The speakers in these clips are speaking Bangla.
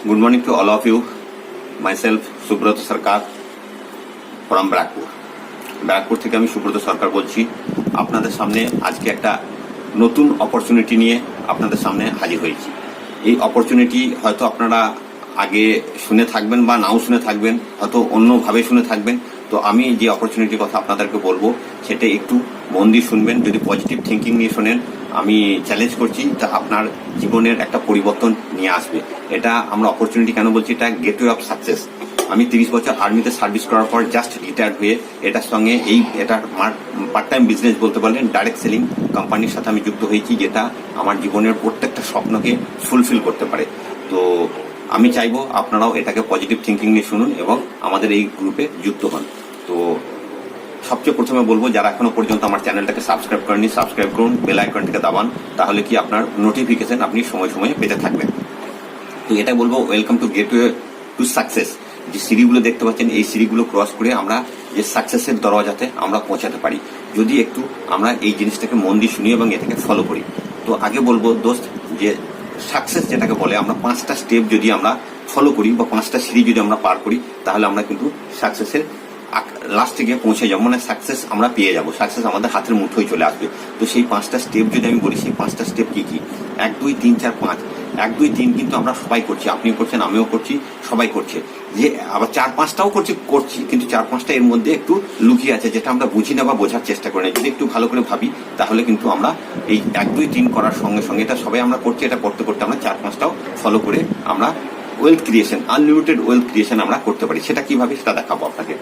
Good morning to all of you. Myself, Subrat Sarkar from Barrackpore. Barrackpore থেকে আমি সুব্রত সরকার বলছি। আপনাদের সামনে আজকে একটা নতুন অপরচুনিটি নিয়ে আপনাদের সামনে হাজির হয়েছি। এই অপরচুনিটি হয়তো আপনারা আগে শুনে থাকবেন বা নাও শুনে থাকবেন, হয়তো অন্যভাবে শুনে থাকবেন। তো আমি যে অপরচুনিটির কথা আপনাদেরকে বলবো সেটা একটু মন দিয়ে শুনবেন। যদি পজিটিভ থিঙ্কিং নিয়ে শোনেন, আমি চ্যালেঞ্জ করছি তা আপনার জীবনের একটা পরিবর্তন নিয়ে আসবে। এটা আমরা অপরচুনিটি কেন বলছি, এটা গেটওয়ে অফ সাকসেস। আমি 30 বছর আর্মিতে সার্ভিস করার পর জাস্ট রিটায়ার্ড হয়ে এটার সঙ্গে এটা পার্ট টাইম বিজনেস বলতে পারলেন, ডাইরেক্ট সেলিং কোম্পানির সাথে আমি যুক্ত হয়েছি, যেটা আমার জীবনের প্রত্যেকটা স্বপ্নকে ফুলফিল করতে পারে। তো আমি চাইবো আপনারাও এটাকে পজিটিভ থিঙ্কিং নিয়ে শুনুন এবং আমাদের এই গ্রুপে যুক্ত হন। তো সবচেয়ে প্রথমে বলবো, যারা এখনো পর্যন্ত আমার চ্যানেলটাকে সাবস্ক্রাইব করেননি, সাবস্ক্রাইব করুন, বেল আইকনটিকে দাবান, তাহলে কি আপনার নোটিফিকেশন আপনি সময় সময়ে পেতে থাকবেন। তো এটা বলবো, welcome to gateway to success. যে সিঁড়িগুলো দেখতে পাচ্ছেন, এই সিঁড়িগুলো ক্রস করে আমরা যে সাকসেসের দরজাতে আমরা পৌঁছাতে পারি, যদি একটু আমরা এই জিনিসটাকে মন দিয়ে শুনি এবং এটাকে ফলো করি। তো আগে বলবো দোস্ত, যে সাকসেস যেটাকে বলে, আমরা 5টা স্টেপ যদি আমরা ফলো করি বা 5টা সিঁড়ি যদি আমরা পার করি, তাহলে আমরা কিন্তু সাকসেসের লাস্টে গিয়ে পৌঁছে যাবো, মানে সাকসেস আমরা পেয়ে যাবো, সাকসেস আমাদের হাতের মুঠোয় চলে আসবে। তো সেই 5টা স্টেপ যদি আমি বলি, সেই 5টা স্টেপ কি কি? 1, 2, 3, 4, 5। 1, 2, 3 কিন্তু আমরা সবাই করছি, আপনিও করছেন, আমিও করছি, সবাই করছে। যে আবার 4, 5টাও করছি, কিন্তু 4, 5টা এর মধ্যে একটু লুকিয়ে আছে, যেটা আমরা বুঝি না বা বোঝার চেষ্টা করি না। যদি একটু ভালো করে ভাবি, তাহলে কিন্তু আমরা এই 1, 2, 3 করার সঙ্গে সঙ্গে এটা সবাই আমরা করছি, এটা করতে করতে আমরা 4, 5টাও ফলো করে আমরা wealth creation, unlimited wealth creation আমরা করতে পারি। সেটা কিভাবে, সেটা দেখাবো আপনাকে।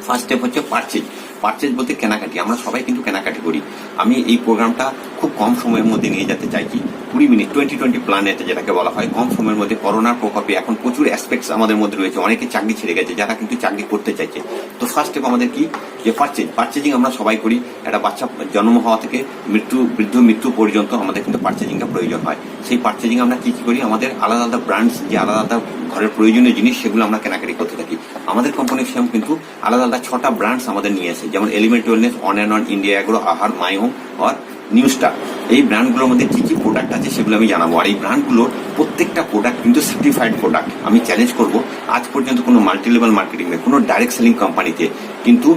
ফার্স্ট স্টেপ হচ্ছে পারচেজ। পারচেজ বলতে কেনাকাটি। আমরা সবাই কিন্তু কেনাকাটি করি। আমি এই প্রোগ্রামটা খুব কম সময়ের মধ্যে নিয়ে যেতে চাইছি। 20 মিনিট 20-20 প্ল্যানেট যেটাকে বলা হয়। কম সময়ের মধ্যে করোনার প্রকোপে এখন প্রচুর অ্যাসপেক্টস আমাদের মধ্যে রয়েছে, অনেকে চাকরি ছেড়ে গেছে, যারা কিন্তু চাকরি করতে চাইছে। তো ফার্স্ট স্টেপ আমাদের কি, যে পারচেজিং আমরা সবাই করি। একটা বাচ্চা জন্ম হওয়া থেকে মৃত্যু পর্যন্ত আমাদের কিন্তু পারচেজিংটা প্রয়োজন হয়। সেই পারচেজিং আমরা কি করি, আমাদের আলাদা আলাদা ব্র্যান্ডস, যে আলাদা আলাদা ঘরের প্রয়োজনীয় জিনিস, সেগুলো আমরা কেনাকাটি করতে থাকি। আমাদের কোম্পানির সেম কিন্তু আলাদা আলাদা 6টা ব্র্যান্ডস আমাদের নিয়ে আসে, যেমন element wellness, on and on, India agro, Aahar, my home আর নিউ স্টার। এই ব্র্যান্ডগুলোর মধ্যে কি কি প্রোডাক্ট আছে সেগুলো আমি জানাবো। আর এই ব্র্যান্ডগুলোর প্রত্যেকটা প্রোডাক্ট কিন্তু সার্টিফাইড প্রোডাক্ট। আমি চ্যালেঞ্জ করবো, আজ পর্যন্ত কোনো মাল্টি লেভেল মার্কেটিং নেই, কোনো ডাইরেক্ট সেলিং কোম্পানিতে কিন্তু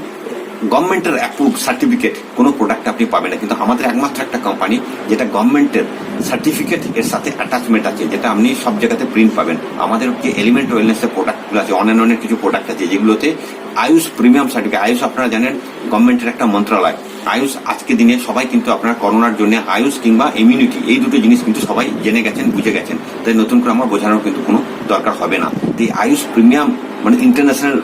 গভর্নমেন্টের অ্যাপ্রুভ সার্টিফিকেট কোনো প্রোডাক্ট আপনি পাবেন না। কিন্তু আমাদের একমাত্র একটা কোম্পানি যেটা গভর্নমেন্টের সার্টিফিকেট এর সাথে অ্যাটাচমেন্ট আছে, যেটা আপনি সব জায়গাতে প্রিন্ট পাবেন। আমাদের যে এলিমেন্ট ওয়েলনেসের প্রোডাক্টগুলো আছে, অন অ্যান্ড অনের কিছু প্রোডাক্ট আছে, যেগুলোতে আয়ুষ প্রিমিয়াম সার্টিফিকেট। আয়ুষ আপনারা জানেন গভর্নমেন্টের একটা মন্ত্রণালয়। আয়ুষ আজকে দিনে সবাই কিন্তু আপনার করোনার জন্য আয়ুষ কিংবা ইমিউনিটি, এই দুটো জিনিস কিন্তু সবাই জেনে গেছেন, বুঝে গেছেন। তাই নতুন করে আমার বোঝানোর কিন্তু কোনো দরকার হবে না। এই আয়ুষ প্রিমিয়াম মানে ইন্টারন্যাশনাল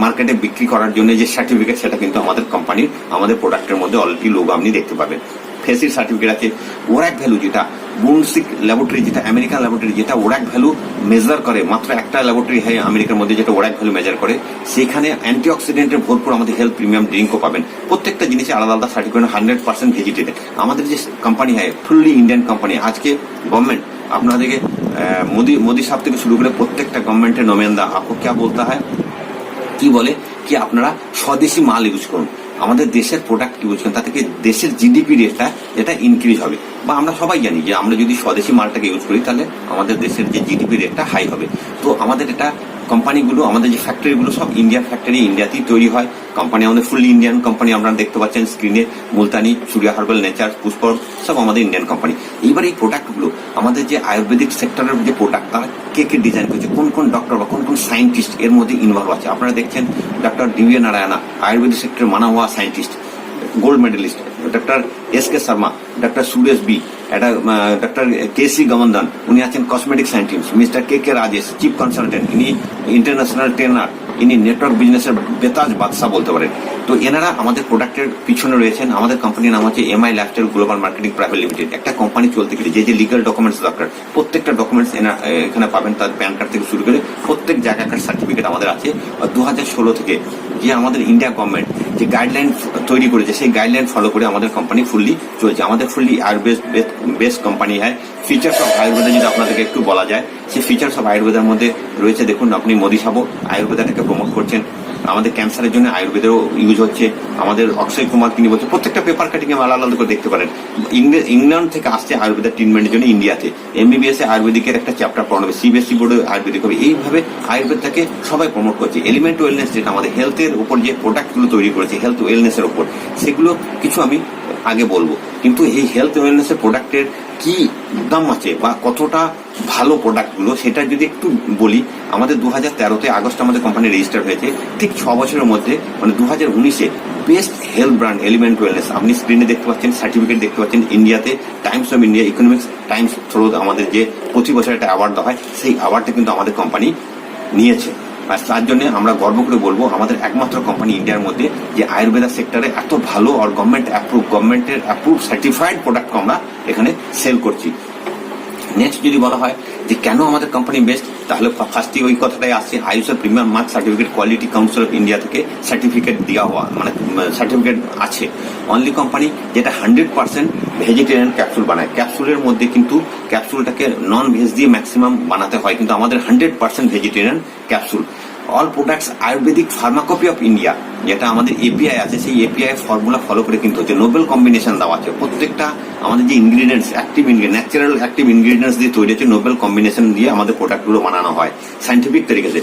মার্কেটে বিক্রি করার জন্য যে সার্টিফিকেট, সেটা কিন্তু আমাদের কোম্পানির, আমাদের প্রোডাক্টের মধ্যে অলরেডি লোগো আপনি দেখতে পাবেন। ফেসির সার্টিফিকেট আছে। ওরাক ভ্যালু, যেটা বুনসিক ল্যাবরেটরি, যেটা আমেরিকান ল্যাবরেটরি, যেটা ওরাক ভ্যালু মেজার করে, মাত্র একটা ল্যাবরেটরি হয় আমেরিকার মধ্যে যেটা ওরাক ভ্যালু মেজার করে, সেখানে অ্যান্টিঅক্সিডেন্টের ভরপুর আমাদের হেলথ প্রিমিয়াম ড্রিঙ্কও পাবেন। প্রত্যেকটা জিনিসে আলাদা আলাদা সার্টিফিকেট, 100% ভেজিটেরিয়ান। আমাদের যে কোম্পানি হয় ফুললি ইন্ডিয়ান কোম্পানি। আজকে গভর্নমেন্ট আপনাদেরকে মোদী সাহেব থেকে শুরু করে প্রত্যেকটা গভর্নমেন্টের নমেন্দা আপকো ক্যা বলতা হয়, কি বলে কি আপনারা স্বদেশি মাল ইউজ করুন, আমাদের দেশের প্রোডাক্ট ইউজ করেন, তা থেকে দেশের জিডিপি রেটটা এটা ইনক্রিজ হবে। বা আমরা সবাই জানি যে আমরা যদি স্বদেশি মালটাকে ইউজ করি, তাহলে আমাদের দেশের যে জিডিপি রেটটা হাই হবে। তো আমাদের এটা কোম্পানিগুলো, আমাদের যে ফ্যাক্টরিগুলো সব ইন্ডিয়ান ফ্যাক্টরি, ইন্ডিয়াতেই তৈরি হয়। কোম্পানি আমাদের ফুললি ইন্ডিয়ান কোম্পানি। আপনারা দেখতে পাচ্ছেন স্ক্রিনে, মুলতানি, সূর্য হার্বাল, নেচার, পুষ্পর, সব আমাদের ইন্ডিয়ান কোম্পানি। এইবার এই প্রোডাক্টগুলো আমাদের যে আয়ুর্বেদিক সেক্টরের যে প্রোডাক্ট, তারা কে ডিজাইন করেছে, কোন কোন ডক্টর বা কোন কোন সায়েন্টিস্ট এর মধ্যে ইনভলভ আছে। আপনারা দেখছেন ডক্টর ডিভি নারায়ণা, আয়ুর্বেদিক সেক্টরে মানা হওয়া scientist, gold medalist. Doctor S K. Sharma, doctor Suresh B, doctor K C. Gamandan, উনি আছেন cosmetic scientist. Mister K Rajesh, chief consultant, ইনি ইন্টারন্যাশনাল ট্রেনার, ইনি নেটওয়ার্ক বিজনেসের বেতাজ বাদশাহ বলতে পারেন। তো এনারা আমাদের প্রোডাক্টের পিছনে রয়েছেন। আমাদের কোম্পানির নাম হচ্ছে MI lifestyle global marketing private limited. একটা কোম্পানি চলতে গেলে যে লিগাল ডকুমেন্টস দরকার, প্রত্যেকটা ডকুমেন্টস এখানে পাবেন। তার প্যান কার্ড থেকে শুরু করে প্রত্যেক জায়গাকার সার্টিফিকেট আমাদের আছে। 2016 থেকে যে আমাদের ইন্ডিয়া গভর্নমেন্ট যে গাইডলাইন তৈরি করেছে, সেই গাইডলাইন ফলো করে আমাদের কোম্পানি ফুললি চলছে। আমাদের ফুললি আয়ুর্বেদ বেস্ট কোম্পানি হয়। ফিচার্স অফ আয়ুর্বেদা যদি আপনাদেরকে একটু বলা যায়, সেই ফিচার্স অফ আয়ুর্বেদার মধ্যে রয়েছে, দেখুন আপনি মোদী সাহেব আয়ুর্বেদাটাকে প্রমোট করছেন। আমাদের ক্যান্সারের জন্য আয়ুর্বেদেরও ইউজ হচ্ছে। আমাদের অক্ষয় কুমার তিনি বলছে প্রত্যেকটা পেপার কাটিং এ আলাদা আলাদা করে দেখতে পারেন। ইংল্যান্ড থেকে আসছে আয়ুর্বেদের ট্রিটমেন্টের জন্য ইন্ডিয়াতে, এমবিবিএস এ আয়ুর্বেদিকের একটা চ্যাপ্টার পড়ানো হবে, সিবিএসই বোর্ডে আয়ুর্বেদিক হবে। এইভাবে আয়ুর্বেদটাকে সবাই প্রমোট করছে। এলিমেন্ট ওয়েলনেস যেটা আমাদের হেলথের উপর যে প্রোডাক্টগুলো তৈরি করেছে হেলথ ওয়েলনেসের উপর, সেগুলো কিছু আমি আগে বলবো। কিন্তু এই হেলথ ওয়েলনেসের প্রোডাক্টের কি দাম আছে বা কতটা ভালো প্রোডাক্টগুলো সেটা যদি একটু বলি, আমাদের 2013-তে আগস্ট আমাদের কোম্পানি রেজিস্টার হয়েছে। ঠিক 6 বছরের মধ্যে মানে 2019-এ best health brand element wellness, আপনি স্ক্রিনে দেখতে পাচ্ছেন, সার্টিফিকেট দেখতে পাচ্ছেন। ইন্ডিয়াতে Times of India economics Times through আমাদের যে প্রতি বছর একটা অ্যাওয়ার্ড দেওয়া হয়, সেই অ্যাওয়ার্ডটা কিন্তু আমাদের কোম্পানি নিয়েছে। আর তার জন্য আমরা গর্ব করে বলবো আমাদের একমাত্র কোম্পানি ইন্ডিয়ার মধ্যে যে আয়ুর্বেদা সেক্টরে এত ভালো আর গভর্নমেন্টের অ্যাপ্রুভ সার্টিফাইড প্রোডাক্ট আমরা এখানে সেল করছি। নেক্সট যদি বলা হয় যে কেন আমাদের কোম্পানি বেস্ট, তাহলে ফার্স্টই ওই কথাটাই আসছে, আয়ুষের premium mark certificate quality council of India থেকে সার্টিফিকেট দেওয়া হওয়া, মানে সার্টিফিকেট আছে। অনলি কোম্পানি যেটা 100% ভেজিটেরিয়ান ক্যাপসুল বানায়। ক্যাপসুলের মধ্যে কিন্তু ক্যাপসুলটাকে নন ভেজ দিয়ে ম্যাক্সিমাম বানাতে হয়, কিন্তু আমাদের 100% vegetarian capsule. All products ayurvedic pharmacopoeia of India, যেটা আমাদের এপিআই আছে, সেই এপিআই ফর্মুলা ফলো করে কিন্তু হচ্ছে। নোবেল কম্বিনেশন দেওয়া আছে প্রত্যেকটা আমাদের যে ingredients, active ingredient, natural active ingredients দিয়ে তৈরি হচ্ছে, নোবেল কম্বিনেশন দিয়ে আমাদের প্রোডাক্টগুলো বানানো হয় সাইন্টিফিক তরিকাতে।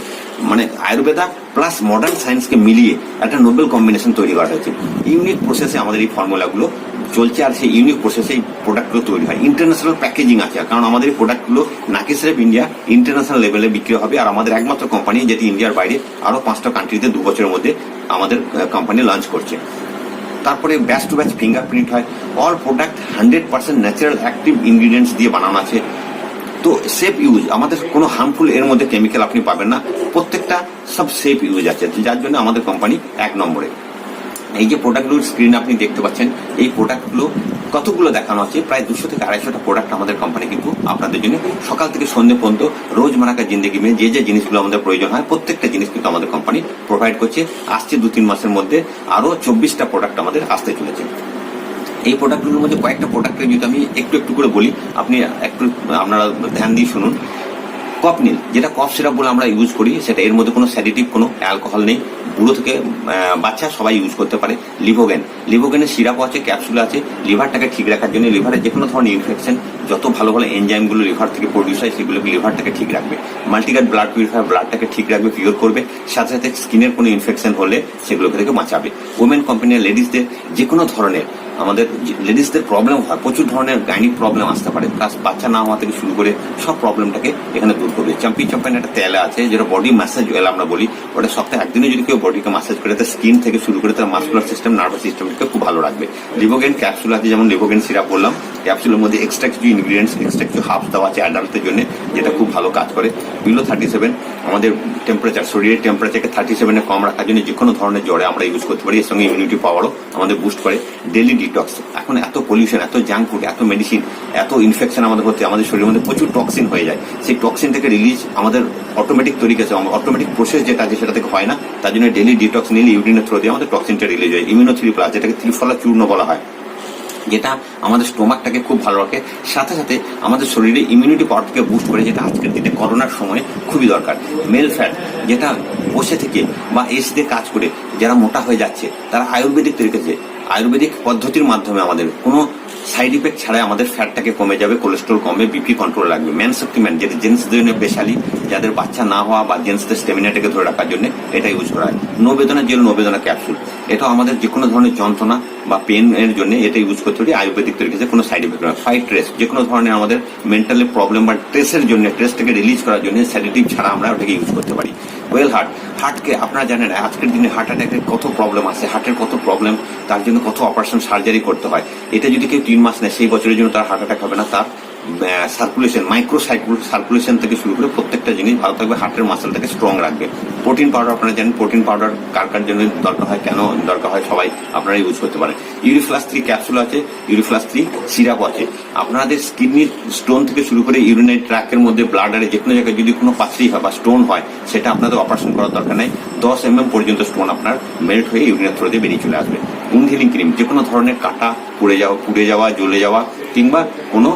মানে আয়ুর্বেদা প্লাস মডার্ন সায়েন্সকে মিলিয়ে একটা নোবেল কম্বিনেশন তৈরি করা হয়েছে। ইউনিক প্রসেসে আমাদের এই ফর্মুলাগুলো চলছে, আর সেই ইউনিক প্রসেসে এই প্রোডাক্টগুলো তৈরি হয়। ইন্টারন্যাশনাল প্যাকেজিং আছে, কারণ আমাদের এই প্রোডাক্টগুলো নাকি সিরেফ ইন্ডিয়া, ইন্টারন্যাশনাল লেভেলে বিক্রি হবে। আর আমাদের একমাত্র কোম্পানি যেটি ইন্ডিয়ার বাইরে আরো 5টা কান্ট্রিতে 2 বছরের মধ্যে আমাদের কোম্পানি লঞ্চ করছে। তারপরে ব্যাচ টু ব্যাচ ফিঙ্গারপ্রিন্ট হয়। All product 100% natural active ingredients দিয়ে বানানো আছে। তো সেফ ইউজ, আমাদের কোনো হার্মফুল এর মধ্যে কেমিক্যাল আপনি পাবেন না, প্রত্যেকটা সব সেফ ইউজ আছে, যার জন্য আমাদের কোম্পানি 1 নম্বরে। এই যে প্রোডাক্টগুলোর স্ক্রিন আপনি দেখতে পাচ্ছেন, এই প্রোডাক্টগুলো কতগুলো দেখানো আছে, প্রায় 200 থেকে 250টা প্রোডাক্ট আমাদের কোম্পানি কিন্তু আপনাদের জন্য সকাল থেকে সন্ধ্যে পর্যন্ত রোজমারাকা জিন্দগি মে যে যে জিনিসগুলো আমাদের প্রয়োজন হয় প্রত্যেকটা জিনিস কিন্তু আমাদের কোম্পানি প্রোভাইড করছে। আসছে 2-3 মাসের মধ্যে আরো 24টা প্রোডাক্ট আমাদের আসতে চলেছে। এই প্রোডাক্টগুলোর মধ্যে কয়েকটা প্রোডাক্টের যদি আমি একটু একটু করে বলি, আপনি একটু আপনারা ধ্যান দিয়ে শুনুন। কপনিল, যেটা কফ সিরাপ বলে আমরা ইউজ করি, সেটা এর মধ্যে কোনো স্যাডিটিভ, কোনো অ্যালকোহল নেই, বুড়ো থেকে বাচ্চা সবাই ইউজ করতে পারে। লিভোগেনের সিরাপ আছে, ক্যাপসুল আছে, লিভারটাকে ঠিক রাখার জন্য, লিভারের যে কোনো ধরনের ইনফেকশন, যত ভালো ভালো এনজাইমগুলো লিভার থেকে প্রডিউস হয় সেগুলোকে লিভারটাকে ঠিক রাখবে। মাল্টিগার্ড ব্লাড পিউরিফায়ার ব্লাডটাকে ঠিক রাখবে, পিওর করবে, সাথে সাথে স্কিনের কোনো ইনফেকশন হলে সেগুলোকে থেকে বাঁচাবে। ওমেন কোম্পানির লেডিসদের যে কোনো ধরনের, আমাদের লেডিসদের প্রবলেম হয়, প্রচুর ধরনের গাইনিক প্রবলেম আসতে পারে, প্লাস বাচ্চা না হওয়া থেকে শুরু করে সব প্রবলেমটাকে এখানে দূর করবে। চ্যাম্পিয়ন একটা তেল আছে যেটা বডি ম্যাসাজ অয়েল আমরা বলি, ওটা সপ্তাহে একদিনে যদি কেউ বডিকে ম্যাসাজ করে তার স্কিন থেকে শুরু করে তার মাসকুলার সিস্টেম, নার্ভাস সিস্টেমকে খুব ভালো রাখবে। লিভোগেন ক্যাপসুল আছে, যেমন লিভোগেন সিরাপ বললাম, ক্যাপসুলের মধ্যে এক্সট্রা কিছু ইনগ্রিডিয়েন্টস, এক্সট্রা কিছু হার্বস দেওয়া আছে অ্যাডাল্টদের জন্য, যেটা খুব ভালো কাজ করে। বিলো 37 আমাদের টেম্পারেচার, শরীরের টেম্পারেচারকে 37-এ কম রাখার জন্য যে কোনো ধরনের জ্বরে আমরা ইউজ করতে পারি। এর সঙ্গে ইমিউনিটি পাওয়ারও আমাদের বুস্ট করে। ডেলি ডিটক্স, এখন এত পলিউশন, এত জাঙ্ক ফুড, এত মেডিসিন, এত ইনফেকশন আমাদের হচ্ছে, আমাদের শরীরের মধ্যে প্রচুর টক্সিন হয়ে যায়। সেই টক্সিনটাকে রিলিজ আমাদের অটোমেটিক তরিকা আছে, অটোমেটিক প্রসেস যেটা আছে সেটা থেকে হয় না, তার জন্য ডেলি ডিটক্স নিলে ইউরিনের থ্রো দিয়ে আমাদের টক্সিনটা রিলিজ হয়। ইমিউনো3+, যেটাকে ত্রিফলা চূর্ণ বলা হয়, যেটা আমাদের স্টোমাকটাকে খুব ভালো রাখে, সাথে সাথে আমাদের শরীরে ইমিউনিটি পাওয়ারটাকে বুস্ট করে, যেটা আজকের দিনে করোনার সময় খুবই দরকার। মেল ফ্যাট, যেটা বসে থেকে বা এসিতে কাজ করে যারা মোটা হয়ে যাচ্ছে, তারা আয়ুর্বেদিক তরিকাতে, আয়ুর্বেদিক পদ্ধতির মাধ্যমে আমাদের কোনো সাইড ইফেক্ট ছাড়াই আমাদের ফ্যাটটাকে কমে যাবে, কোলেস্ট্রল কমবে, বিপি কন্ট্রোল রাখবে। ম্যান সাপ্লিমেন্ট, যেটা জেন্টসদের জন্য স্পেশালি, যাদের বাচ্চা না হওয়া বা জেন্টসদের স্টেমিনাটাকে ধরে রাখার জন্য এটা ইউজ করা হয়। নোবেদনা জেল, নোবেদনা ক্যাপসুল, এটা আমাদের যে কোনো ধরনের যন্ত্রণা বা পেন এর জন্য এটা ইউজ করতে পারি আয়ুর্বেদিক তরিকাতে, কোনো সাইড ইফেক্ট নয়। ফাইট স্ট্রেস, যে কোনো ধরনের আমাদের মেন্টালি প্রবলেম বা স্ট্রেসের জন্য, স্ট্রেসটাকে রিলিজ করার জন্য সেডেটিভ ছাড়া আমরা ওটাকে ইউজ করতে পারি। ওয়েল হার্টকে আপনারা জানেন আজকের দিনে হার্ট অ্যাটাকের কত প্রবলেম আছে, হার্টের কত প্রবলেম, তার জন্য কত অপারেশন সার্জারি করতে হয়। এটা যদি কেউ 3 মাস নেয়, সেই বছরের জন্য তার হার্ট অ্যাটাক হবে না। তার সার্কুলেশন, মাইক্রো সার্কুলেশন থেকে শুরু করে প্রত্যেকটা জিনিস ভালো থাকবে, হার্টের মাসেলটাকে স্ট্রং রাখবে। প্রোটিন পাউডার, আপনারা জানেন প্রোটিন পাউডার কার কার জন্য দরকার হয়, কেন দরকার হয়, সবাই আপনারা ইউজ করতে পারেন। ইউরিফ্লাস 3 ক্যাপসুল আছে, ইউরিফ্লাস 3 সিরাপ আছে। আপনাদের কিডনির স্টোন থেকে শুরু করে ইউরিনারি ট্র্যাকের মধ্যে, ব্লাডারে যে কোনো জায়গায় যদি কোনো পাথরি হয় বা স্টোন হয়, সেটা আপনাদের অপারেশন করার দরকার নেই। 10 mm পর্যন্ত স্টোন আপনার মেল্ট হয়ে ইউরিনের থ্রো দিয়ে বেরিয়ে চলে আসবে। উন্ড হিলিং ক্রিম, যে কোনো ধরনের কাটা, পুড়ে যাওয়া, জ্বলে যাওয়া কিংবা কোনো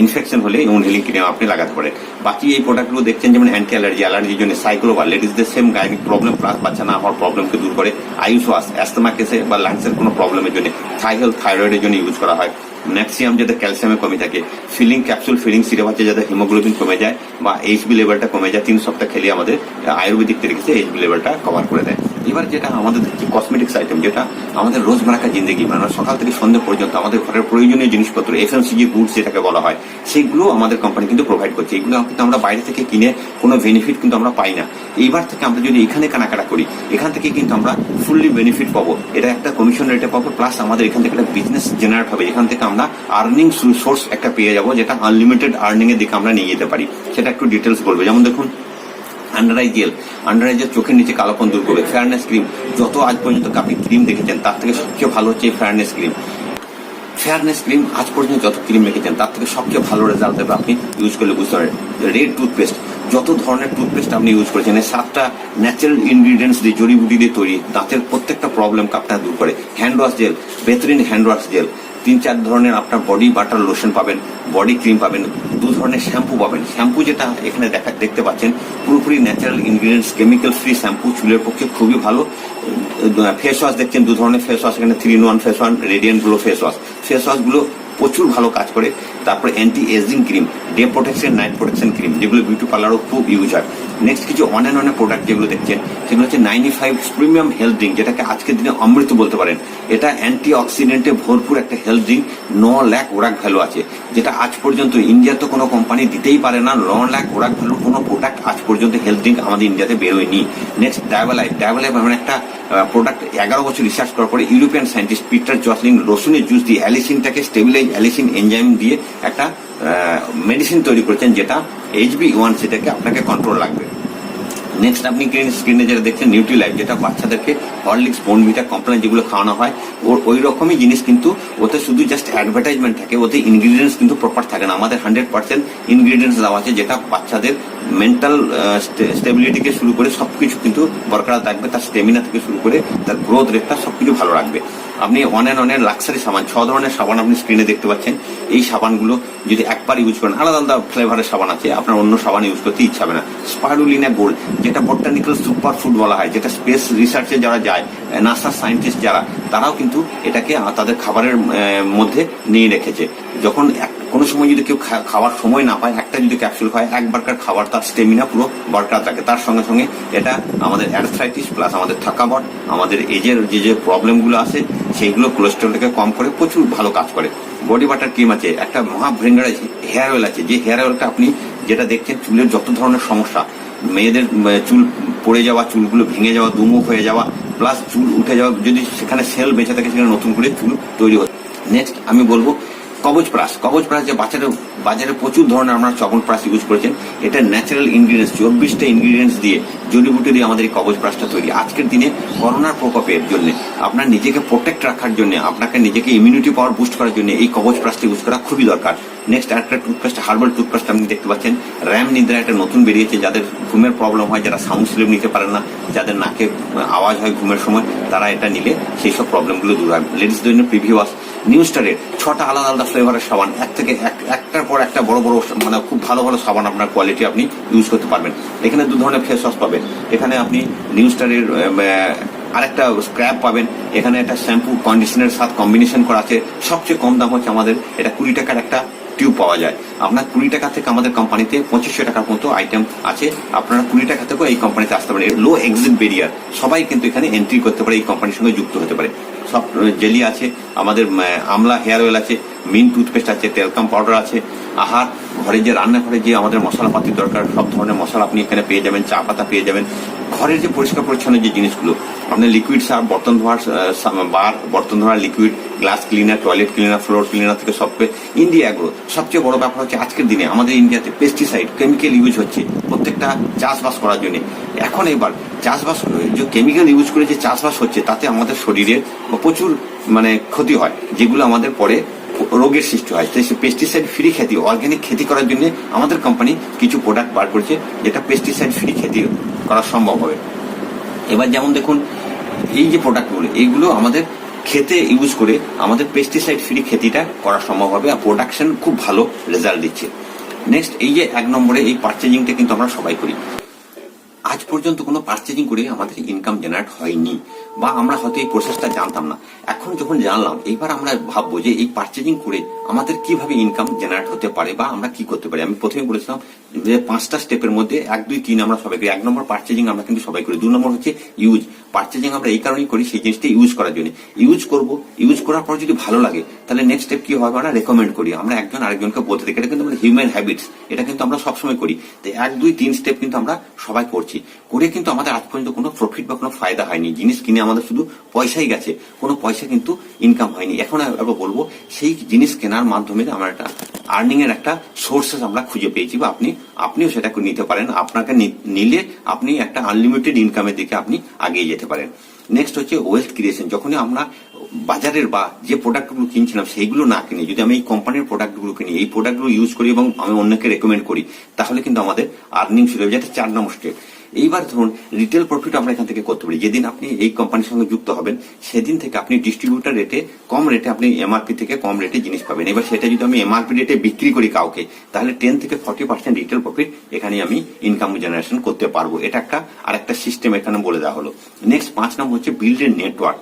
ইনফেকশন হলে ইমিউন হিলিং ক্রিম আপনি লাগাতে পারেন। বাকি এই প্রোডাক্টগুলো দেখছেন যেমন অ্যান্টি অ্যালার্জির জন্য সাইক্লোভার, লেডিসদের সেম গাইনিক প্রবলেম প্লাস বাচ্চা না হওয়ার প্রবলেমকে দূর করে। আয়ুষ ওয়াশ অ্যাস্তমা কেসে বা লাংসের কোনো প্রবলেমের জন্য, থাই হেলথ থাইরয়েডের জন্য ইউজ করা হয়। ম্যাক্সিমাম যাতে ক্যালসিয়ামের কমে থাকে, ফিলিং ক্যাপসুল ফিলিং সিরাপ আছে যাতে হিমোগ্লোবিন কমে যায় বা এইচবি লেভেলটা কমে যায়, 3 সপ্তাহ খেলে আমাদের আয়ুর্বেদিক তরিকে এইচবি লেভেলটা কভার করে দেয়। এবার যেটা আমাদের দেখছি কসমেটিক্স আইটেম, যেটা আমাদের রোজমারাকা জিন্দগি মানে সকাল থেকে সন্ধ্যা পর্যন্ত আমাদের ঘরের প্রয়োজনীয় জিনিসপত্র, এফএমসিজি গুডস যেটাকে বলা হয়, সেইগুলো আমাদের কোম্পানি কিন্তু প্রোভাইড করছে। এগুলো কিন্তু আমরা বাইরে থেকে কিনে কোনো বেনিফিট কিন্তু আমরা পাই না। এইবার থেকে আমরা যদি এখানে কেনাকাটা করি, এখান থেকে কিন্তু আমরা ফুললি বেনিফিট পাবো। এটা একটা কমিশন রেটে পাবো, প্লাস আমাদের এখান থেকে একটা বিজনেস জেনারেট হবে। এখান থেকে আমরা আর্নিং সোর্স একটা পেয়ে যাবো, যেটা আনলিমিটেড আর্নিং এর দিকে আমরা নিয়ে যেতে পারি। সেটা একটু ডিটেলস বলবো। যেমন দেখুন under eye jail, under eye jail চোখের নিচে কালোপন দূর করবে। ফেয়ারনেস ক্রিম, যত আজ পর্যন্ত আপনি ক্রিম দেখেছেন তার থেকে সবচেয়ে ভালো হচ্ছে ফেয়ারনেস ক্রিম। ফেয়ারনেস ক্রিম আজ পর্যন্ত যত ক্রিম রেখেছেন তার থেকে সবচেয়ে ভালো রেজাল্ট দেবে আপনি ইউজ করলে বুঝতে পারেন। রেড টুথপেস্ট, যত ধরনের টুথপেস্ট আপনি ইউজ করেছেন, 7টা ন্যাচারাল ইনগ্রিডিয়েন্টস দিয়ে, জড়িবুটি দিয়ে তৈরি, দাঁতের প্রত্যেকটা প্রবলেমকে আপনার দূর করে। হ্যান্ড ওয়াশ জেল, বেহতরিন হ্যান্ড ওয়াশ জেল, 3-4 ধরনের আপনার বডি বাটার লোশন পাবেন, বডি ক্রিম পাবেন, 2 ধরনের শ্যাম্পু পাবেন। শ্যাম্পু যেটা এখানে দেখতে পাচ্ছেন পুরোপুরি natural ingredients, chemical free shampoo, চুলের পক্ষে খুবই ভালো। ফেস ওয়াশ দেখছেন 2 ধরনের ফেস ওয়াশ এখানে, 3-in-1 face wash, radiant glow face wash. Face ওয়াশগুলো প্রচুর ভালো কাজ করে। তারপরে anti aging cream, day protection, night protection cream, যেগুলো বিউটি পার্লারও খুব ইউজ হয়। নেক্সট কিছু অন প্রোডাক্ট যেগুলো দেখছেন সেগুলো হচ্ছে 95 প্রিমিয়াম হেলথ ড্রিঙ্ক, যেটাকে আজকের দিনে অমৃত বলতে পারেন। এটা অ্যান্টি অক্সিডেন্টে ভরপুর একটা health drink, 9 lakh Orak value আছে, যেটা আজ পর্যন্ত ইন্ডিয়ার তো কোনো কোম্পানি দিতেই পারে না। 9 লাখ ওরাক ভ্যালুর কোনো প্রোডাক্ট আজ পর্যন্ত হেলথ ড্রিঙ্ক আমাদের ইন্ডিয়াতে বেরোয়নি। নেক্সট ডায়াবেলাইফ এমন একটা প্রোডাক্ট 11 বছর রিসার্চ করার পরে ইউরোপিয়ান সায়েন্টিস্ট পিটার জসলিন রসুনের জুস দিয়ে অ্যালিসিনটাকে স্টেবিলাইজ, অ্যালিসিন এনজাইম দিয়ে একটা মেডিসিন তৈরি করেছেন, যেটা HbA1c থেকে আপনাকে কন্ট্রোল রাখবে। নেক্সট আপনি স্ক্রিনে যেটা দেখছেন নিউট্রিলাইফ, যেটা বাচ্চাদেরকে হরলিক্স, বোর্নভিটা, কমপ্লেন যেগুলো খাওয়ানো হয়, ওই রকমই জিনিস, কিন্তু ওতে শুধু জাস্ট অ্যাডভার্টাইজমেন্ট থাকে, ওতে ইনগ্রিডিয়েন্টস কিন্তু প্রপার থাকে না। আমাদের 100% ইনগ্রিডিয়েন্টস দেওয়া আছে, যেটা বাচ্চাদের মেন্টাল স্টেবিলিটিকে শুরু করে সবকিছু কিন্তু বরকরার থাকবে, তার স্টেমিনা থেকে শুরু করে তার গ্রোথ রেটটা সবকিছু ভালো রাখবে। আপনি অনেক লাক্সারি সাবান, 6 ধরনের সাবান আপনি স্ক্রিনে দেখতে পাচ্ছেন। এই সাবানগুলো যদি একবার ইউজ করেন, আলাদা আলাদা ফ্লেভারের সাবান আছে, আপনার অন্য সাবান ইউজ করতে ইচ্ছা হবে না। স্পাইরুলিনা গোল্ড, যেটা বটানিক্যাল সুপার ফুড বলা হয়, যেটা স্পেস রিসার্চে যারা যায়, নাসার সায়েন্টিস্ট যারা, তারাও কিন্তু এটাকে তাদের খাবারের মধ্যে নিয়ে রেখেছে। যখন কোনো সময় যদি কেউ খাওয়ার সময় না পায়, একটা যদি ক্যাপসুল খায়, একবারকার খাবার তার স্টেমিনা পুরো বরকরার থাকে। তার সঙ্গে সঙ্গে এটা আমাদের অ্যারথ্রাইটিস প্লাস আমাদের থাকাবট, আমাদের এজের যে প্রবলেমগুলো আছে সেইগুলো, কোলেস্টেরলটাকে কম করে প্রচুর ভালো কাজ করে। বডি বাটার ক্রিম আছে, একটা মহাভ্রেঙ্গার হেয়ার অয়েল আছে, যে হেয়ার অয়েলটা আপনি যেটা দেখছেন চুলের যত ধরনের সমস্যা, মেয়েদের চুল পড়ে যাওয়া, চুলগুলো ভেঙে যাওয়া, দুমুখ হয়ে যাওয়া, প্লাস চুল উঠে যাওয়া, যদি সেখানে সেল বেঁচে থাকে সেখানে নতুন করে চুল তৈরি হচ্ছে। নেক্সট আমি বলবো কবচ প্লাস, যে বাজারে প্রচুর ধরনের আমরা কবচ প্লাস ইউজ করেছেন। এটা ন্যাচারাল ইনগ্রিডিয়েন্টস, 24টা ইনগ্রিডিয়েন্টস দিয়ে, জড়িবুটি দিয়ে আমাদের এই কবচ প্লাসটা তৈরি। আজকের দিনে করোনার প্রকোপের জন্য, আপনার নিজেকে প্রোটেক্ট রাখার জন্য, আপনাকে নিজেকে ইমিউনিটি পাওয়ার বুস্ট করার জন্য এই কবচ প্লাসটা ইউজ করা খুবই দরকার। নেক্সট একটা টুথপেস্ট, হার্বাল টুথপেস্ট আপনি দেখতে পাচ্ছেন। র্যাম নিদ্রা একটা নতুন বেরিয়েছে, যাদের ঘুমের প্রবলেম হয়, যারা সাউন্ড স্লিপ নিতে পারেন না, যাদের নাকে আওয়াজ হয় ঘুমের সময়, তারা এটা নিলে সেই সব প্রবলেমগুলো দূর হবে। লেডিসদের জন্য প্রিভিওয়াস, নিউ স্টারের 6টা আলাদা আলাদা ফ্লেভারের সাবান, একটার পর একটা বড় মানে খুব ভালো সাবান, আপনার কোয়ালিটি আপনি ইউজ করতে পারবেন। এখানে 2 ধরনের ফেস ওয়াশ পাবেন। এখানে আপনি নিউ স্টারের আরেকটা স্ক্র্যাব পাবেন। এখানে একটা শ্যাম্পু কন্ডিশনারের সাথে কম্বিনেশন করা আছে। সবচেয়ে কম দাম হচ্ছে আমাদের এটা 20 টাকার একটা টিউব পাওয়া যায়। আপনার 20 টাকা থেকে আমাদের কোম্পানিতে 2500 টাকার মতো আইটেম আছে। আপনারা 20 টাকা থেকেও এই কোম্পানিতে আসতে পারেন। লো এক্সিট ব্যারিয়ার, সবাই কিন্তু এখানে এন্ট্রি করতে পারে, এই কোম্পানির সঙ্গে যুক্ত হতে পারে। সব জেলি আছে, আমাদের আমলা হেয়ার অয়েল আছে, মিন টুথপেস্ট আছে, টেলকাম পাউডার আছে। আহার ঘরে যে রান্নাঘরে যে আমাদের মশলাপাতির দরকার, সব ধরনের মশলা আপনি এখানে পেয়ে যাবেন। চা পাতা পেয়ে যাবেন। ঘরের যে পরিষ্কার পরিচ্ছন্ন যে জিনিসগুলো, আপনার লিকুইড সার্ফ, বর্তন ধোয়ার liquid, glass cleaner, toilet cleaner, floor cleaner থেকে সব ইন্ডিয়া এগ্রো। সবচেয়ে বড় ব্যাপার হচ্ছে আজকের দিনে আমাদের ইন্ডিয়াতে পেস্টিসাইড, কেমিক্যাল ইউজ হচ্ছে প্রত্যেকটা চাষবাস করার জন্য। এখন এবার চাষবাস যে কেমিক্যাল ইউজ করে যে চাষবাস হচ্ছে, তাতে আমাদের শরীরে প্রচুর ক্ষতি হয়, যেগুলো আমাদের পরে রোগের সৃষ্টি হয়। তাই পেস্টিসাইড ফ্রি খেতি, অর্গানিক খেতি করার জন্য আমাদের কোম্পানি কিছু প্রোডাক্ট বার করেছে, যেটা পেস্টিসাইড ফ্রি খেতি করা সম্ভব হবে। এবার যেমন দেখুন এই যে প্রোডাক্টগুলো, এইগুলো আমাদের খেতে ইউজ করে আমাদের পেস্টিসাইড ফ্রি খেতিটা করা সম্ভব হবে, আর প্রোডাকশন খুব ভালো রেজাল্ট দিচ্ছে। নেক্সট, এই যে 1 নম্বরে এই পারচেজিংটা কিন্তু আমরা সবাই করি। আজ পর্যন্ত কোনো পারচেজিং করে আমাদের ইনকাম জেনারেট হয়নি, বা আমরা হয়তো এই প্রসেসটা জানতাম না। এখন যখন জানলাম, এইবার আমরা ভাববো যে এই পারচেজিং করে আমাদের কিভাবে ইনকাম জেনারেট হতে পারে বা আমরা কি করতে পারি। আমি প্রথমে বলেছিলাম যে 5টা স্টেপের মধ্যে 1, 2, 3 আমরা সবাই করি। 1 নম্বর পারচেজিং আমরা কিন্তু সবাই করি। 2 নম্বর হচ্ছে ইউজ। পারচেজিং আমরা এই কারণেই করি, সেই জিনিসটা ইউজ করার জন্য। ইউজ করব, ইউজ করার পর যদি ভালো লাগে তাহলে নেক্সট স্টেপ কি হবে, আমরা রেকমেন্ড করি। আমরা একজন আরেকজনকে বলতে থাকি, এটা কিন্তু আমাদের হিউম্যান হ্যাবিটস, এটা কিন্তু আমরা সবসময় করি। তো 1, 2, 3 স্টেপ কিন্তু আমরা সবাই করছি, করে কিন্তু আমাদের আজ পর্যন্ত কোনো প্রফিট বা কোনো ফায়দা হয়নি। জিনিস কিনে আমাদের শুধু পয়সাই গেছে, কোনো পয়সা কিন্তু ইনকাম হয়নি। এখন আবার বলবো, সেই জিনিস কেনার মাধ্যমে আমরা একটা আর্নিং এর একটা সোর্সেস আমরা খুঁজে পেয়েছি, বা আপনিও সেটা নিতে পারেন। আপনাকে নিলে আপনি একটা আনলিমিটেড ইনকামের দিকে আপনি আগিয়ে যেতে পারেন। নেক্সট হচ্ছে ওয়েলথ ক্রিয়েশন। যখনই আমরা বাজারের বা যে প্রোডাক্টগুলো কিনছিলাম সেইগুলো না কিনে যদি আমি এই কোম্পানির প্রোডাক্টগুলো কিনি, এই প্রোডাক্টগুলো ইউজ করি এবং আমি অন্যকে রেকমেন্ড করি, তাহলে কিন্তু আমাদের আর্নিং শুরু হয়ে যায়। 4 নম্বর স্টেপ। এইবার ধরুন রিটেল প্রফিট আমরা এখান থেকে করতে পারি। যেদিন আপনি এই কোম্পানির সঙ্গে যুক্ত হবেন সেদিন থেকে আপনি ডিস্ট্রিবিউটার রেটে কম রেটে আপনি এমআরপি থেকে কম রেটে জিনিস পাবেন। এবার সেটা যদি আমি এমআরপি রেটে বিক্রি করি কাউকে, তাহলে 10 থেকে 40% রিটেল প্রফিট এখানে আমি ইনকাম জেনারেশন করতে পারবো। এটা একটা আরেকটা সিস্টেম এখানে বলে দেওয়া হলো। নেক্সট 5 নম্বর হচ্ছে বিল্ড এ নেটওয়ার্ক।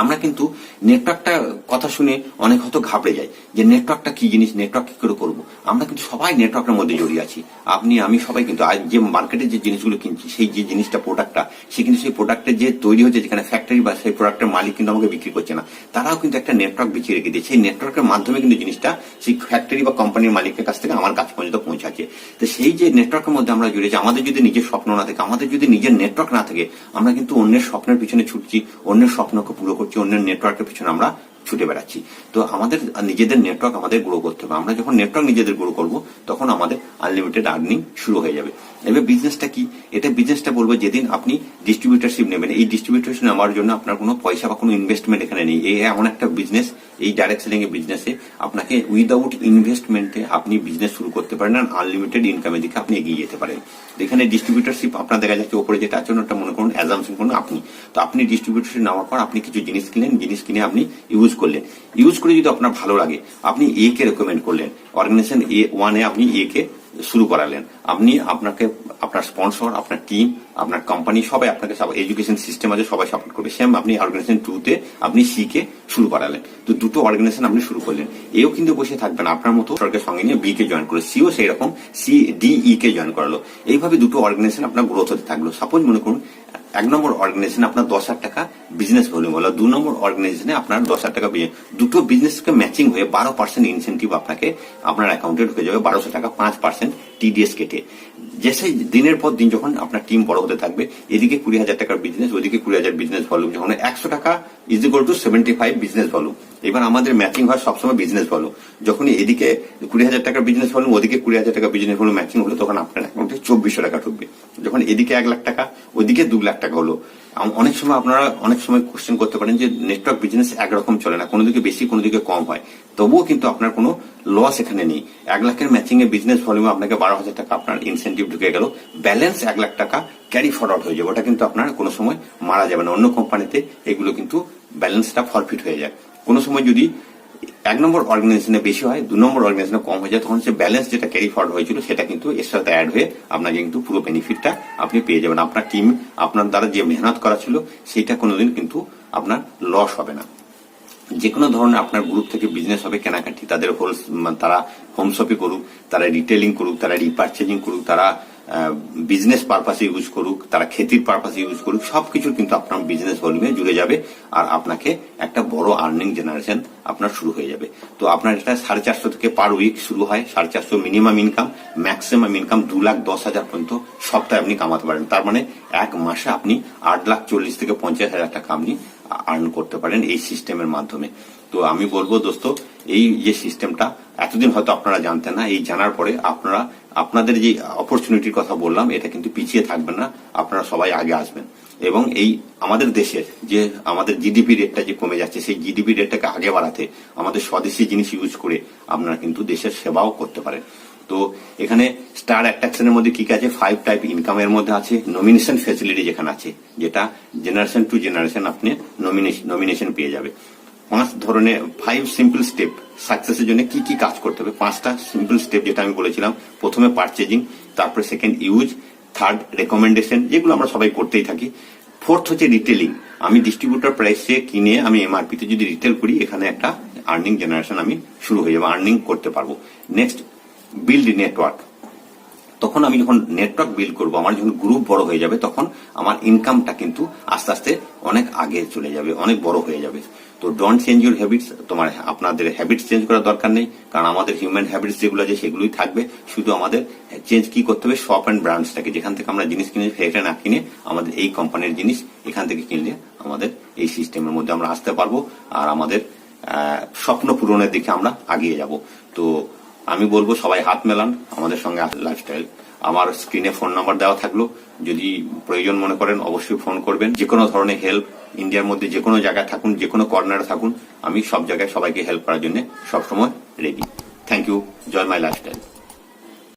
আমরা কিন্তু নেটওয়ার্কটা কথা শুনে অনেক হয়তো ঘাবড়ে যাই যে নেটওয়ার্কটা কি জিনিস, নেটওয়ার্ক কি করে করবো। আমরা কিন্তু সবাই নেটওয়ার্কের মধ্যে জড়িয়ে আছি। আপনি আমি সবাই কিন্তু আজ যে মার্কেটে যে জিনিসগুলো কিনছি, সেই যে জিনিসটা প্রোডাক্টটা, সে কিন্তু সেই প্রোডাক্টের যে তৈরি হচ্ছে যেখানে ফ্যাক্টরি বা সেই প্রোডাক্টের মালিক কিন্তু আমাকে বিক্রি করছে না, তারাও কিন্তু একটা নেটওয়ার্ক বিছিয়ে রেখে দিয়েছে। সেই নেটওয়ার্কের মাধ্যমে কিন্তু জিনিসটা সেই ফ্যাক্টরি বা কোম্পানির মালিকের কাছ থেকে আমার কাছ পর্যন্ত পৌঁছাচ্ছে। তো সেই যে নেটওয়ার্কের মধ্যে আমরা জড়িয়েছি, আমাদের যদি নিজের স্বপ্ন না থাকে, আমাদের যদি নিজের নেটওয়ার্ক না থাকে, আমরা কিন্তু অন্যের স্বপ্নের পিছনে ছুটছি, অন্যের স্বপ্নকে পুরো করছি, অন্যের নেটওয়ার্কের পিছনে আমরা ছুটে বেড়াচ্ছি। তো আমাদের নিজেদের নেটওয়ার্ক আমাদের গ্রো করতে হবে। আমরা যখন নেটওয়ার্ক নিজেদের গ্রো করব, তখন আমাদের আনলিমিটেড আর্নিং শুরু হয়ে যাবে। এবার বিজনেসটা কি, এটা বিজনেসটা বলবো যেদিন আপনি ডিস্ট্রিবিউটারশিপ নেবেন, এই ডিস্ট্রিবিউটারশিপ নেওয়ার জন্য আপনার কোনো পয়সা বা কোনো ইনভেস্টমেন্ট এখানে নেই। এই এমন একটা বিজনেস, এই ডাইরেক্ট সেলিং এর বিজনেসে আপনাকে উইদাউট ইনভেস্টমেন্টে আপনি বিজনেস শুরু করতে পারেন, আর আনলিমিটেড ইনকামের দিকে আপনি এগিয়ে যেতে পারেন। এখানে ডিস্ট্রিবিউটারশিপ আপনার দেখা যাচ্ছে উপরে যেটা আছে ওটা মনে করুন অ্যাজাম্পশন করুন আপনি। তো আপনি ডিস্ট্রিবিউটারশিপ নেওয়ার পর আপনি কিছু জিনিস কিনলেন, জিনিস কিনে আপনি ইউজ করলেন। ইউজ করে যদি আপনার ভালো লাগে, আপনি এ কে রেকমেন্ড করলেন, অর্গানাইজেশন A1 এ আপনি এ কে শুরু করালেন। আপনি আপনাকে আপনার স্পন্সর, আপনার টিম, আপনার কোম্পানি সবাই আপনাকে, এডুকেশন সিস্টেম আছে সবাই সাপোর্ট করবে। সেম আপনি অর্গানাইজেশন 2 তে আপনি সি কে শুরু করালেন। তো দুটো অর্গানাইজেশন আপনি শুরু করলেন। এও কিন্তু বসে থাকবেন, আপনার মতো সরকারের সঙ্গে নিয়ে বি কে জয়েন করলো, সিও সেই রকম CDE কে জয়েন করালো। এইভাবে দুটো অর্গানাইজেশন আপনার গ্রোথ হতে থাকলো। সাপোজ মনে করুন 1 নম্বর অর্গানাইজেশনে আপনার 10,000 টাকা বিজনেস ভলিউম হলো, 2 নম্বর অর্গানাইজেশনে আপনার 10,000 টাকা। দুটো বিজনেসকে ম্যাচিং হয়ে 12% ইনসেন্টিভ আপনাকে আপনার অ্যাকাউন্টে ঢুকে যাবে, 1200 টাকা, 5% TDS কেটে। যে সেই দিনের পর দিন যখন আপনার টিম বড় হতে থাকবে, এদিকে 20,000 টাকার বিজনেস, ওইদিকে 20,000 বিজনেস ভলিউম, যখন 100 টাকা is equal to 75 business volume. এবার আমাদের ম্যাচিং হয় সবসময় বিজনেস ভলিউম। যখন এদিকে 20,000 টাকার বিজনেস ভলিউম, ওদিকে 20,000 টাকা বিজনেস ভলিউম ম্যাচিং হলো, তখন আপনার অ্যাকাউন্টে 2,400 টাকা ঢুকবে। যখন এদিকে 1 লাখ টাকা, ওইদিকে 2 লাখ টাকা হলো। অনেক সময় আপনারা অনেক সময় কোশ্চেন করতে পারেন যে নেটওয়ার্ক বিজনেস একরকম চলে না, কোনো দিকে বেশি কোনো দিকে কম হয়, তবুও কিন্তু আপনার কোনো লস এখানে নেই। 1 লাখের ম্যাচিং এ বিজনেস ভলিউমে আপনাকে 12,000 টাকা আপনার ইনসেন্টিভ ঢুকে গেল, ব্যালেন্স 1 লাখ টাকা ক্যারি ফরওয়ার্ড হয়ে যাবে। ওটা কিন্তু আপনার কোনো সময় মারা যাবে না। অন্য কোম্পানিতে এগুলো কিন্তু ব্যালেন্সটা ফরফিট হয়ে যায়। কোনো সময় যদি 1 নম্বর অর্গানাইজেশনে বেশি হয়, 2 নম্বর অর্গানাইজেশনে কম হয়ে যায়, তখন সে ব্যালেন্স যেটা ক্যারি ফরওয়ার্ড হয়েছিল সেটা কিন্তু এর সাথে অ্যাড হয়ে আপনাকে কিন্তু পুরো বেনিফিটটা আপনি পেয়ে যাবেন। আপনার টিম, আপনার দ্বারা যে মেহনত করা ছিল সেটা কোনোদিন কিন্তু আপনার লস হবে না। যে কোনো ধরনের আপনার গ্রুপ থেকে বিজনেস হবে, কেনাকাটি, তাদের তারা হোম শপে করুক, তারা রিটেলিং করুক, তারা রিপারচেজিং করুক, তারা বিজনেস পারপাসে ইউজ করুক, তারা খেতির পারপাসে ইউজ করুক, সবকিছু কিন্তু আপনার বিজনেস ভলিউমে জুড়ে যাবে, আর আপনাকে একটা বড় আর্নিং জেনারেশন আপনার শুরু হয়ে যাবে। তো আপনার এটা 450 থেকে পার উইক শুরু হয়, 450 মিনিমাম ইনকাম, ম্যাক্সিমাম ইনকাম 2,10,000 পর্যন্ত সপ্তাহে আপনি কামাতে পারেন। তার মানে 1 মাসে আপনি 8,40,000 থেকে 50,000 টাকা আপনি আর্ন করতে পারেন এই সিস্টেমের মাধ্যমে। তো আমি বলবো দোস্ত, এই যে সিস্টেমটা এতদিন হয়তো আপনারা জানতেন না, এই জানার পরে আপনারা আপনাদের যে অপরচুনিটির কথা বললাম, এটা কিন্তু পিছিয়ে থাকবেন না, আপনারা সবাই আগে আসবেন। এবং এই আমাদের দেশের যে আমাদের জিডিপি রেটটা যে কমে যাচ্ছে, সেই জিডিপি রেটটাকে আগে বাড়াতে আমাদের স্বদেশি জিনিস ইউজ করে আপনারা কিন্তু দেশের সেবাও করতে পারেন। তো তো এখানে স্টার অ্যাট্রাকশনের মধ্যে কি কি আছে, 5 টাইপ ইনকামের মধ্যে আছে, নমিনেশন ফ্যাসিলিটি যেখানে আছে, যেটা জেনারেশন টু জেনারেশন আপনি নমিনেশন পেয়ে যাবে। 5 ধরনের 5 সিম্পল স্টেপ সাকসেসের জন্য কি কি কাজ করতে হবে, 5টা সিম্পল স্টেপ যেটা আমি বলেছিলাম। প্রথমে পারচেজিং, তারপরে সেকেন্ড ইউজ, থার্ড রেকমেন্ডেশন, যেগুলো আমরা সবাই করতেই থাকি। ফোর্থ হচ্ছে রিটেলিং, আমি ডিস্ট্রিবিউটর প্রাইসে কিনে আমি এমআরপি তে যদি রিটেল করি, এখানে একটা আর্নিং জেনারেশন আমি শুরু হয়ে যাবে, আর্নিং করতে পারবো। নেক্সট বিল্ড নেটওয়ার্ক, তখন আমি যখন নেটওয়ার্ক বিল্ড করবো, আমার যখন গ্রুপ বড় হয়ে যাবে, তখন আমার ইনকামটা কিন্তু আস্তে আস্তে অনেক আগে চলে যাবে, অনেক বড় হয়ে যাবে। তো ডোন্ট চেঞ্জ ইউর হ্যাবিটস, আপনাদের হ্যাবিটস চেঞ্জ করার দরকার নেই, কারণ আমাদের হিউম্যান হ্যাবিটস যেগুলো আছে সেগুলোই থাকবে। শুধু আমাদের চেঞ্জ কি করতে হবে, শপ অ্যান্ড ব্রাঞ্চটাকে, যেখান থেকে আমরা জিনিস কিনে সেটা না কিনে আমাদের এই কোম্পানির জিনিস এখান থেকে কিনলে আমাদের এই সিস্টেমের মধ্যে আমরা আসতে পারবো, আর আমাদের স্বপ্ন পূরণের দিকে আমরা এগিয়ে যাব। তো আমি বলবো সবাই হাত মেলান আমাদের সঙ্গে লাইফস্টাইল। আমার স্ক্রিনে ফোন নাম্বার দেওয়া থাকলো, যদি প্রয়োজন মনে করেন অবশ্যই ফোন করবেন। যে কোনো ধরনের হেল্প, ইন্ডিয়ার মধ্যে যে কোনো জায়গায় থাকুন, যে কোনো কর্নারে থাকুন, আমি সব জায়গায় সবাইকে হেল্প করার জন্য সবসময় ready. Thank you. Joy my lifestyle.